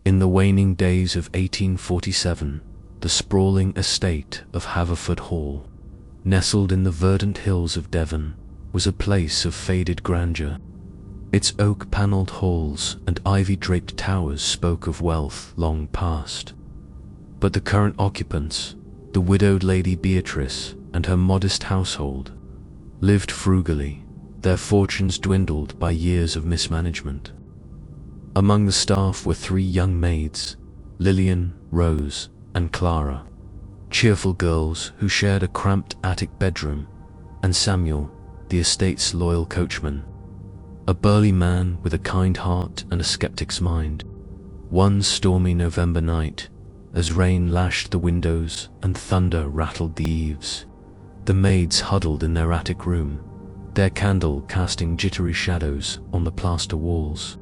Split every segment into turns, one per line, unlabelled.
In the waning days of 1847, the sprawling estate of Haverford Hall, nestled in the verdant hills of Devon, was a place of faded grandeur. Its oak-panelled halls and ivy-draped towers spoke of wealth long past. But the current occupants, the widowed Lady Beatrice and her modest household, lived frugally, their fortunes dwindled by years of mismanagement. Among the staff were 3 young maids, Lillian, Rose, and Clara, cheerful girls who shared a cramped attic bedroom, and Samuel, the estate's loyal coachman, a burly man with a kind heart and a skeptic's mind. One stormy November night, as rain lashed the windows and thunder rattled the eaves, the maids huddled in their attic room, their candle casting jittery shadows on the plaster walls.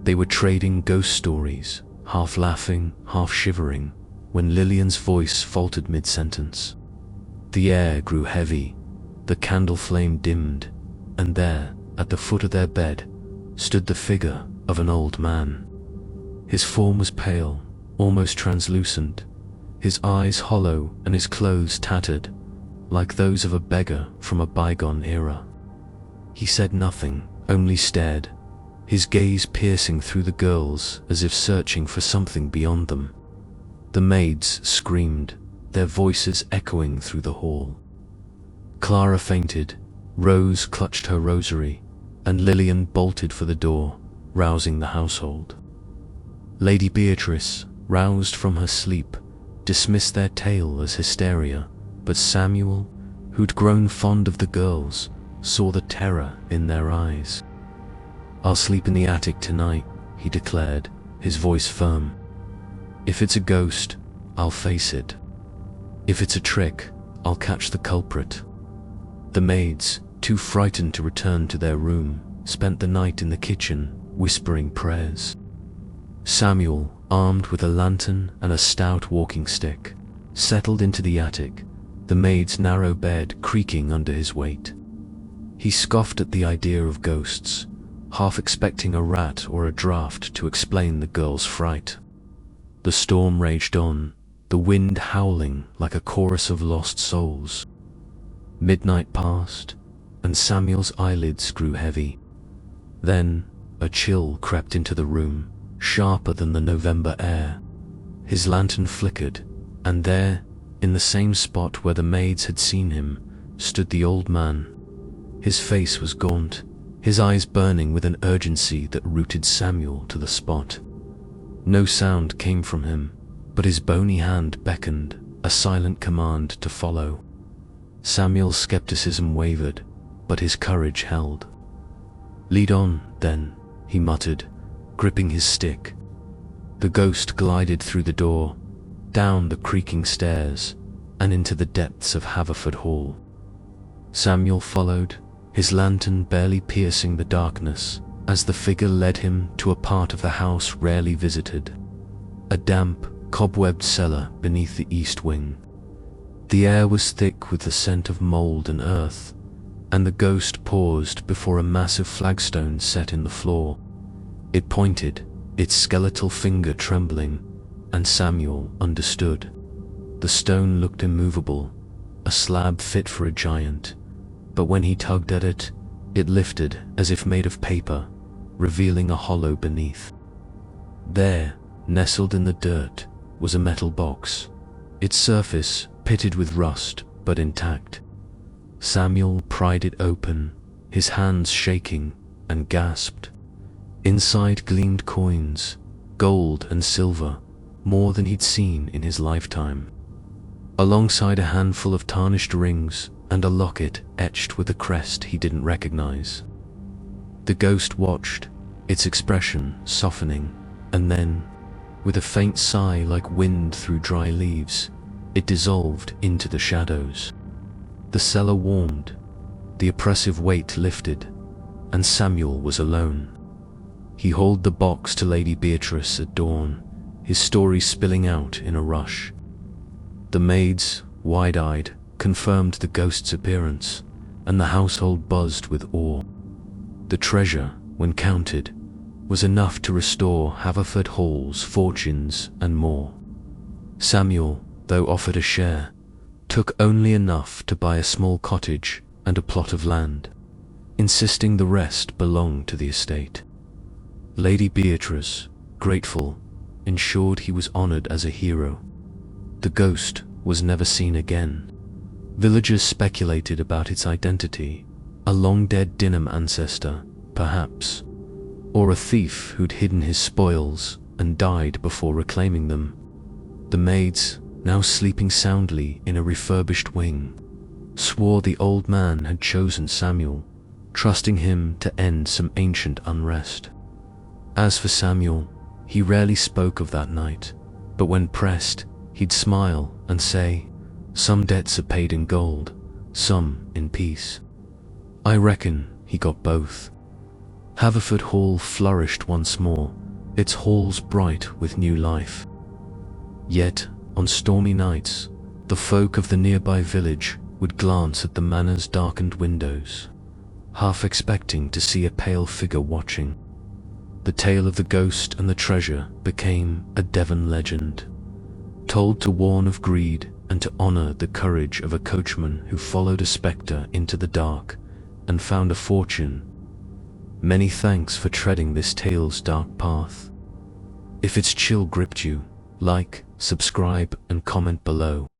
They were trading ghost stories, half laughing, half shivering, when Lillian's voice faltered mid-sentence. The air grew heavy, the candle flame dimmed, and there, at the foot of their bed, stood the figure of an old man. His form was pale, almost translucent, his eyes hollow and his clothes tattered, like those of a beggar from a bygone era. He said nothing, only stared, his gaze piercing through the girls as if searching for something beyond them. The maids screamed, their voices echoing through the hall. Clara fainted, Rose clutched her rosary, and Lillian bolted for the door, rousing the household. Lady Beatrice, roused from her sleep, dismissed their tale as hysteria, but Samuel, who'd grown fond of the girls, saw the terror in their eyes. "I'll sleep in the attic tonight," he declared, his voice firm. "If it's a ghost, I'll face it. If it's a trick, I'll catch the culprit." The maids, too frightened to return to their room, spent the night in the kitchen, whispering prayers. Samuel, armed with a lantern and a stout walking stick, settled into the attic, the maid's narrow bed creaking under his weight. He scoffed at the idea of ghosts, half expecting a rat or a draft to explain the girl's fright. The storm raged on, the wind howling like a chorus of lost souls. Midnight passed, and Samuel's eyelids grew heavy. Then a chill crept into the room, sharper than the November air. His lantern flickered, and there, in the same spot where the maids had seen him, stood the old man. His face was gaunt, his eyes burning with an urgency that rooted Samuel to the spot. No sound came from him, but his bony hand beckoned, a silent command to follow. Samuel's skepticism wavered, but his courage held. "Lead on, then," he muttered, gripping his stick. The ghost glided through the door, down the creaking stairs, and into the depths of Haverford Hall. Samuel followed, his lantern barely piercing the darkness, as the figure led him to a part of the house rarely visited, a damp, cobwebbed cellar beneath the east wing. The air was thick with the scent of mold and earth, and the ghost paused before a massive flagstone set in the floor. It pointed, its skeletal finger trembling, and Samuel understood. The stone looked immovable, a slab fit for a giant, but when he tugged at it, it lifted as if made of paper, revealing a hollow beneath. There, nestled in the dirt, was a metal box, its surface pitted with rust but intact. Samuel pried it open, his hands shaking, and gasped. Inside gleamed coins, gold and silver, more than he'd seen in his lifetime, alongside a handful of tarnished rings and a locket etched with a crest he didn't recognize. The ghost watched, its expression softening, and then, with a faint sigh like wind through dry leaves, it dissolved into the shadows. The cellar warmed, the oppressive weight lifted, and Samuel was alone. He hauled the box to Lady Beatrice at dawn, his story spilling out in a rush. The maids, wide-eyed, confirmed the ghost's appearance, and the household buzzed with awe. The treasure, when counted, was enough to restore Haverford Hall's fortunes and more. Samuel, though offered a share, took only enough to buy a small cottage and a plot of land, insisting the rest belonged to the estate. Lady Beatrice, grateful, ensured he was honored as a hero. The ghost was never seen again. Villagers speculated about its identity, a long-dead Dinham ancestor, perhaps, or a thief who'd hidden his spoils and died before reclaiming them. The maids, now sleeping soundly in a refurbished wing, swore the old man had chosen Samuel, trusting him to end some ancient unrest. As for Samuel, he rarely spoke of that night, but when pressed, he'd smile and say, "Some debts are paid in gold, some in peace." I reckon he got both. Haverford Hall flourished once more, its halls bright with new life. Yet, on stormy nights, the folk of the nearby village would glance at the manor's darkened windows, half expecting to see a pale figure watching. The tale of the ghost and the treasure became a Devon legend, told to warn of greed and to honor the courage of a coachman who followed a spectre into the dark and found a fortune. Many thanks for treading this tale's dark path. If its chill gripped you, like, subscribe, and comment below.